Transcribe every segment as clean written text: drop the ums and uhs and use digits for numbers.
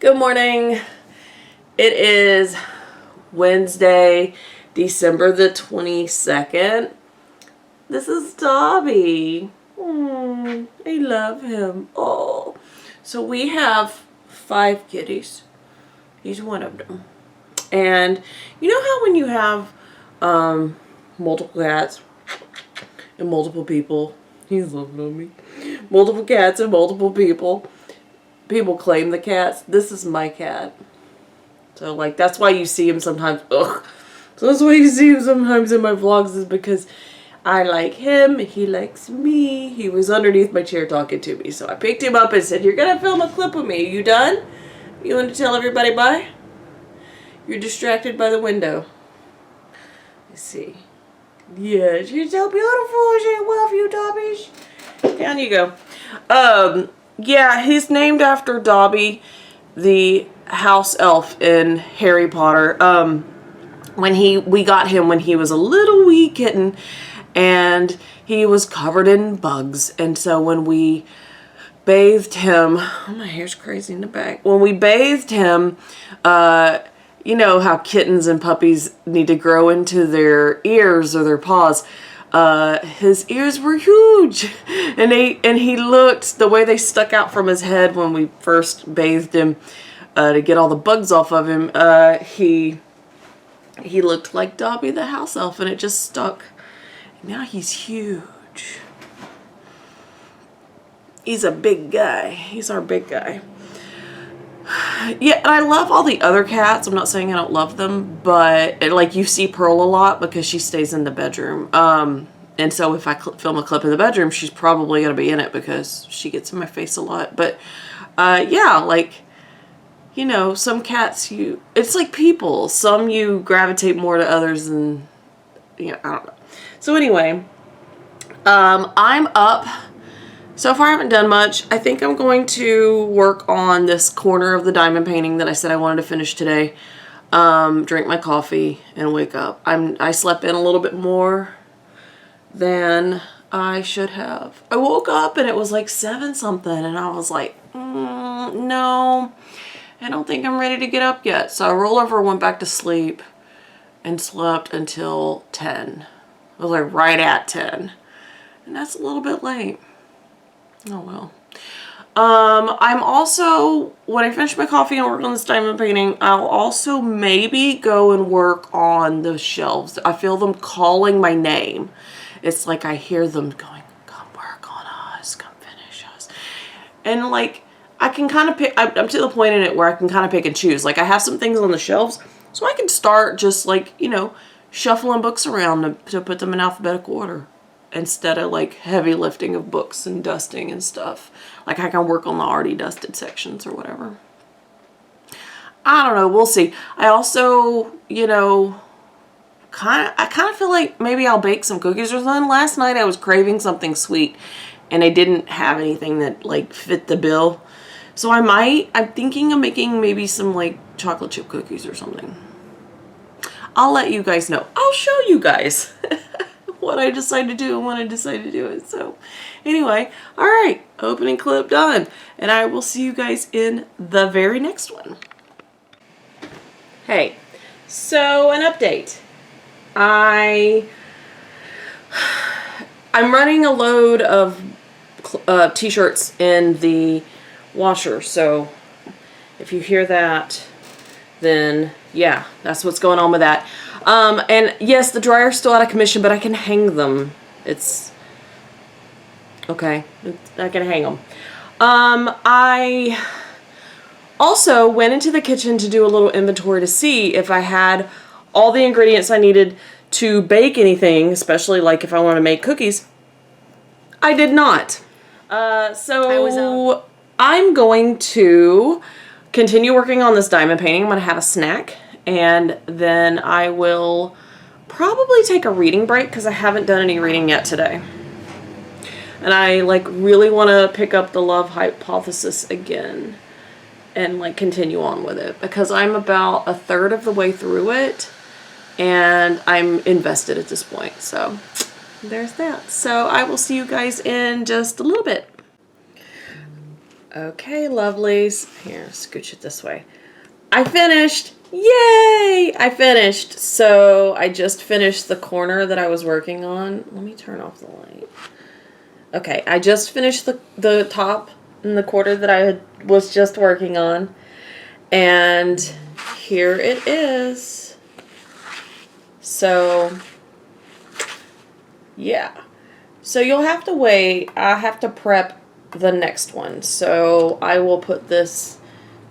Good morning. It is Wednesday, December the 22nd. This is Dobby. I love him. Oh. So we have 5 kitties. He's one of them. And you know how when you have multiple cats and multiple people, he's loving on me. Multiple cats and multiple people claim the cats. This is my cat. So, like, that's why you see him sometimes. Ugh. So that's why you see him sometimes in my vlogs, is because I like him. He likes me. He was underneath my chair talking to me. So I picked him up and said, "You're going to film a clip with me. You done? You want to tell everybody bye? You're distracted by the window." Let's see. Yeah, she's so beautiful. She love you, Dobby. Down you go. Yeah, he's named after Dobby, the house elf in Harry Potter. We got him when he was a little wee kitten, and he was covered in bugs. And so when we bathed him, oh, my hair's crazy in the back. When we bathed him, you know how kittens and puppies need to grow into their ears or their paws. His ears were huge, and he looked, the way they stuck out from his head when we first bathed him to get all the bugs off of him. He looked like Dobby the house elf, and it just stuck. Now he's huge. He's a big guy. He's our big guy. Yeah, and I love all the other cats. I'm not saying I don't love them, but like, you see Pearl a lot because she stays in the bedroom. And so if I film a clip in the bedroom, she's probably going to be in it because she gets in my face a lot. But yeah, like, you know, some cats, it's like people. Some you gravitate more to others than, you know, I don't know. So anyway, I'm up. So far I haven't done much. I think I'm going to work on this corner of the diamond painting that I said I wanted to finish today. Drink my coffee and wake up. I slept in a little bit more than I should have. I woke up and it was like 7 something, and I was like, no, I don't think I'm ready to get up yet. So I rolled over, went back to sleep, and slept until 10. It was like right at 10. And that's a little bit late. Oh well. I'm also, when I finish my coffee and work on this diamond painting, I'll also maybe go and work on the shelves. I feel them calling my name. It's like I hear them going, "Come work on us, come finish us." And like, I can kind of pick, I'm to the point in it where I can kind of pick and choose. Like, I have some things on the shelves, so I can start just like, you know, shuffling books around to put them in alphabetical order, instead of like heavy lifting of books and dusting and stuff. Like, I can work on the already dusted sections or whatever. I don't know. We'll see. I also, you know, I kind of feel like maybe I'll bake some cookies or something. Last night I was craving something sweet, and I didn't have anything that like fit the bill. So I'm thinking of making maybe some like chocolate chip cookies or something. I'll let you guys know. I'll show you guys what I decide to do and when I decide to do it. So anyway, all right, opening clip done. And I will see you guys in the very next one. Hey, so an update. I'm running a load of t-shirts in the washer. So if you hear that, then yeah, that's what's going on with that. And yes, the dryer's still out of commission, but I can hang them. It's okay. I can hang them. I also went into the kitchen to do a little inventory to see if I had all the ingredients I needed to bake anything, especially like if I want to make cookies. I did not. So I'm going to continue working on this diamond painting. I'm going to have a snack, and then I will probably take a reading break because I haven't done any reading yet today. And I like really want to pick up the Love Hypothesis again and like continue on with it, because I'm about 1/3 of the way through it and I'm invested at this point. So there's that. So I will see you guys in just a little bit. Okay, lovelies. Here, scooch it this way. I finished! Yay! I finished. So I just finished the corner that I was working on. Let me turn off the light. Okay, I just finished the top and the quarter that I was just working on. And here it is. So, yeah. So you'll have to wait. I have to prep the next one. So I will put this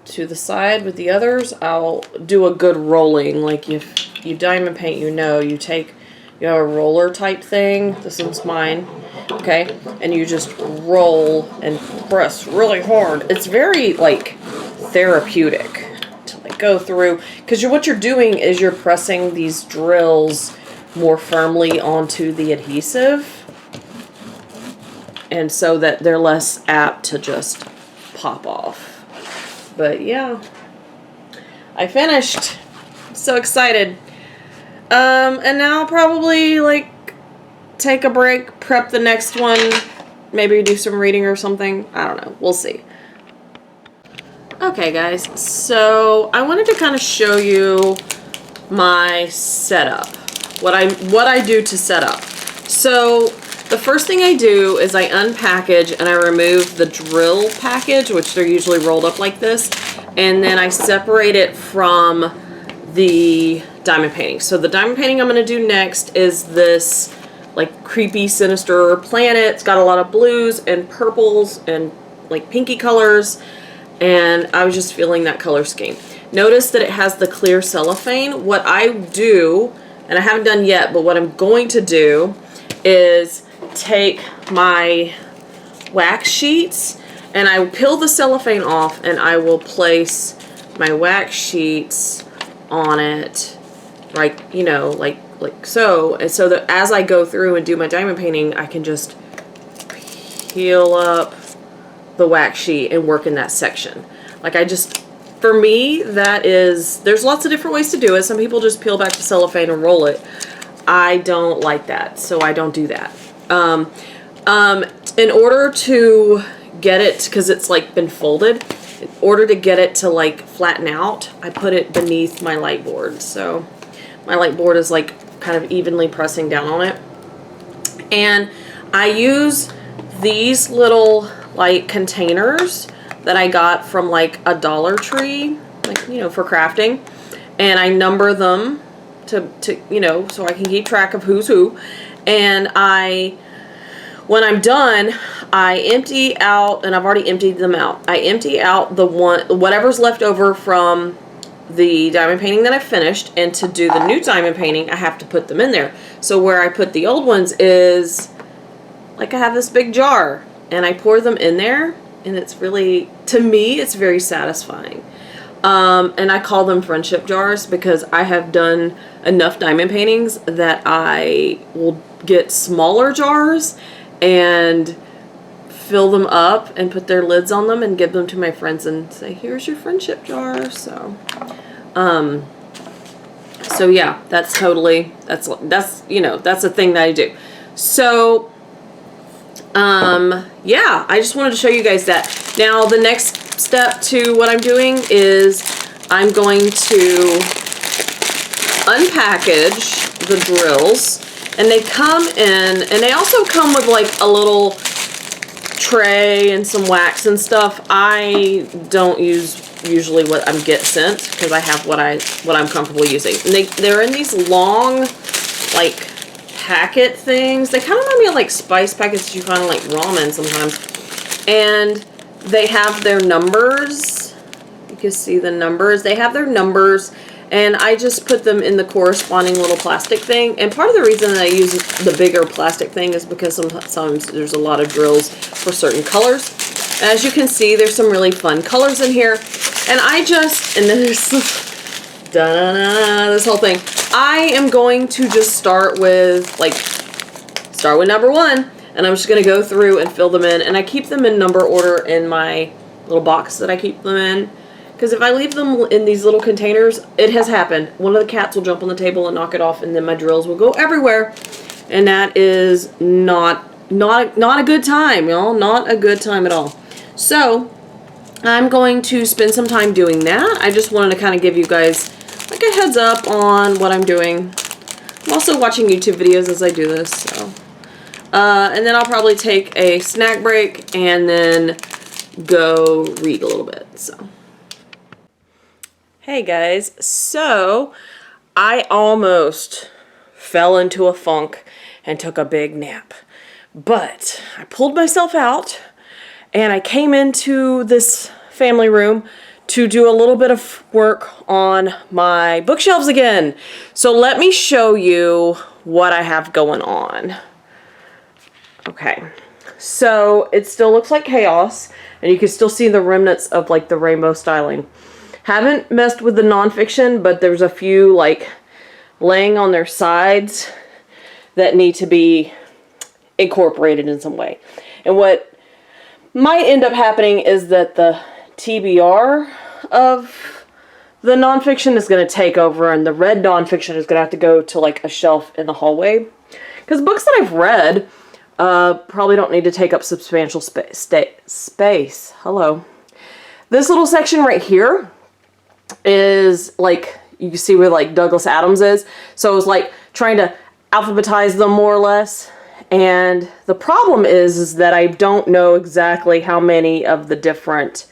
to the side with the others. I'll do a good rolling. Like if you diamond paint, you know, you have a roller type thing. This one's mine. Okay. And you just roll and press really hard. It's very like therapeutic to like go through, because what you're doing is you're pressing these drills more firmly onto the adhesive, and so that they're less apt to just pop off. But yeah, I finished. So excited. And now I'll probably like take a break, prep the next one, maybe do some reading or something. I don't know. We'll see. Okay, guys. So I wanted to kind of show you my setup. What I do to set up. So the first thing I do is I unpackage and I remove the drill package, which they're usually rolled up like this, and then I separate it from the diamond painting. So the diamond painting I'm going to do next is this like creepy, sinister planet. It's got a lot of blues and purples and like pinky colors, and I was just feeling that color scheme. Notice that it has the clear cellophane. What I do, and I haven't done yet, but what I'm going to do is take my wax sheets and I will peel the cellophane off, and I will place my wax sheets on it, like, you know, like so, and so that as I go through and do my diamond painting, I can just peel up the wax sheet and work in that section. Like, I just, for me, that is, there's lots of different ways to do it. Some people just peel back the cellophane and roll it. I don't like that, so I don't do that. In order to get it, because it's like been folded, in order to get it to like flatten out, I put it beneath my light board. So my light board is like kind of evenly pressing down on it. And I use these little like containers that I got from like a Dollar Tree, like, you know, for crafting. And I number them to you know, so I can keep track of who's who. And when I'm done, I empty out, and I've already emptied them out. I empty out whatever's left over from the diamond painting that I finished, and to do the new diamond painting, I have to put them in there. So where I put the old ones is, like, I have this big jar, and I pour them in there, and it's really, to me, it's very satisfying. And I call them friendship jars because I have done enough diamond paintings that I will get smaller jars and fill them up and put their lids on them and give them to my friends and say, here's your friendship jar. So yeah, that's you know, that's a thing that I do. So yeah, I just wanted to show you guys that. Now the next step to what I'm doing is I'm going to unpackage the drills, and they come in, and they also come with like a little tray and some wax and stuff. I don't use usually what I'm get sent because I have what I'm comfortable using. And they're in these long like packet things. They kind of remind me of like spice packets you find in like ramen sometimes. And they have their numbers. You can see the numbers. They have their numbers. And I just put them in the corresponding little plastic thing. And part of the reason that I use the bigger plastic thing is because sometimes there's a lot of drills for certain colors. As you can see, there's some really fun colors in here. And then there's this whole thing. I am going to just start with number one. And I'm just going to go through and fill them in. And I keep them in number order in my little box that I keep them in. Because if I leave them in these little containers, it has happened. One of the cats will jump on the table and knock it off, and then my drills will go everywhere. And that is not a good time, y'all. Not a good time at all. So, I'm going to spend some time doing that. I just wanted to kind of give you guys like a heads up on what I'm doing. I'm also watching YouTube videos as I do this, so. And then I'll probably take a snack break and then go read a little bit, so. Hey guys, so I almost fell into a funk and took a big nap. But I pulled myself out and I came into this family room to do a little bit of work on my bookshelves again. So let me show you what I have going on. Okay, so it still looks like chaos, and you can still see the remnants of like the rainbow styling. Haven't messed with the nonfiction, but there's a few like laying on their sides that need to be incorporated in some way. And what might end up happening is that the TBR of the nonfiction is going to take over, and the red nonfiction is going to have to go to like a shelf in the hallway. Because books that I've read probably don't need to take up substantial space. Hello. This little section right here is like, you can see where like Douglas Adams is. So it was like trying to alphabetize them more or less. And the problem is that I don't know exactly how many of the different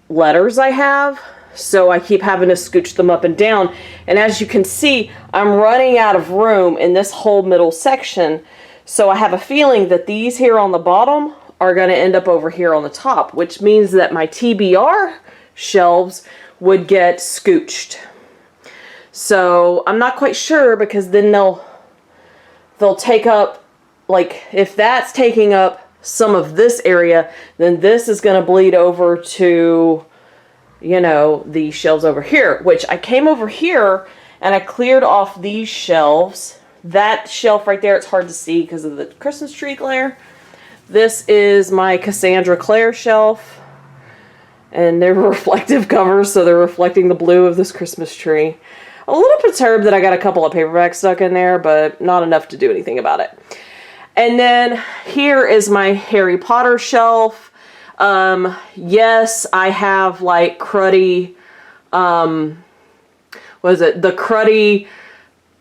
letters I have. So I keep having to scooch them up and down. And as you can see, I'm running out of room in this whole middle section. So I have a feeling that these here on the bottom are going to end up over here on the top, which means that my TBR shelves would get scooched. So I'm not quite sure, because then they'll take up, like if that's taking up some of this area, then this is going to bleed over to, you know, the shelves over here, which I came over here and I cleared off these shelves. That shelf right there, it's hard to see because of the Christmas tree glare. This is my Cassandra Clare shelf. And they're reflective covers, so they're reflecting the blue of this Christmas tree. A little perturbed that I got a couple of paperbacks stuck in there, but not enough to do anything about it. And then here is my Harry Potter shelf. Yes, I have like cruddy, what is it? The cruddy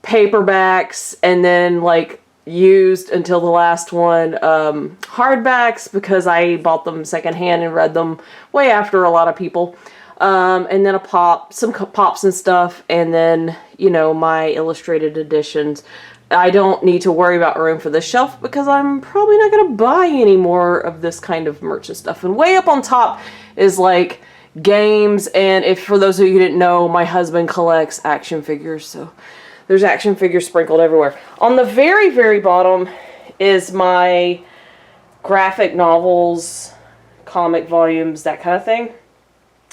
paperbacks, and then like used until the last one hardbacks, because I bought them secondhand and read them way after a lot of people. And then some pops and stuff, and then, you know, my illustrated editions. I don't need to worry about room for this shelf because I'm probably not going to buy any more of this kind of merch and stuff. And way up on top is like games, and if for those of you who didn't know, my husband collects action figures, so there's action figures sprinkled everywhere. On the very, very bottom is my graphic novels, comic volumes, that kind of thing.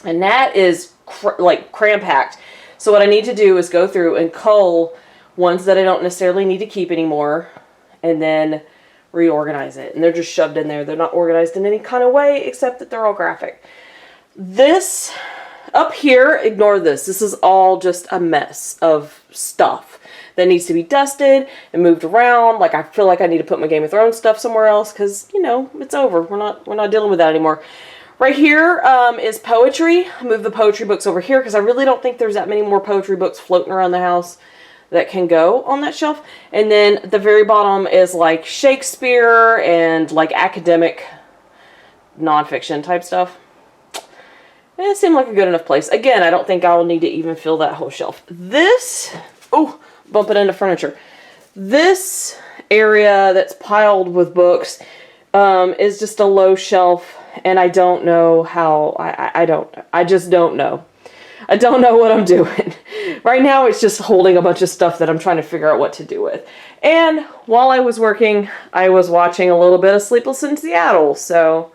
And that is like cram-packed. So what I need to do is go through and cull ones that I don't necessarily need to keep anymore, and then reorganize it. And they're just shoved in there. They're not organized in any kind of way except that they're all graphic. This up here, ignore this. This is all just a mess of stuff that needs to be dusted and moved around. Like, I feel like I need to put my Game of Thrones stuff somewhere else because, you know, it's over. We're not dealing with that anymore. Right here is poetry. I moved the poetry books over here because I really don't think there's that many more poetry books floating around the house that can go on that shelf. And then the very bottom is like Shakespeare and like academic nonfiction type stuff. It seemed like a good enough place. Again, I don't think I'll need to even fill that whole shelf. This, oh, bump it into furniture. This area that's piled with books is just a low shelf, and I don't know how, I just don't know. I don't know what I'm doing. Right now it's just holding a bunch of stuff that I'm trying to figure out what to do with. And while I was working, I was watching a little bit of Sleepless in Seattle, so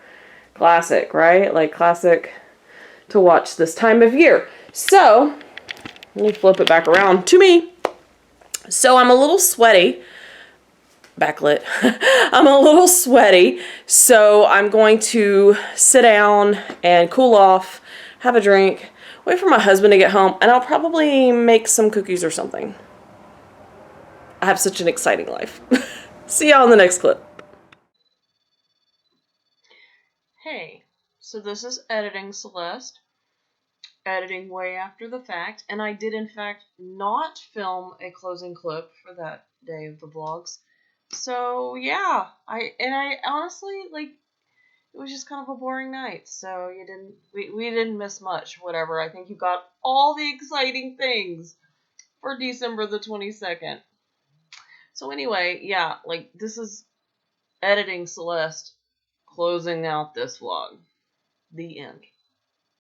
classic, right? Like classic to watch this time of year. So, let me flip it back around to me. So I'm a little sweaty. Backlit. I'm a little sweaty, so I'm going to sit down and cool off, have a drink, wait for my husband to get home, and I'll probably make some cookies or something. I have such an exciting life. See y'all in the next clip. Hey, So this is editing Celeste. Editing way after the fact. And I did, in fact, not film a closing clip for that day of the vlogs. So, yeah. I honestly, like, it was just kind of a boring night. So we didn't miss much. Whatever. I think you got all the exciting things for December the 22nd. So anyway, yeah, like, this is editing Celeste, closing out this vlog. The end.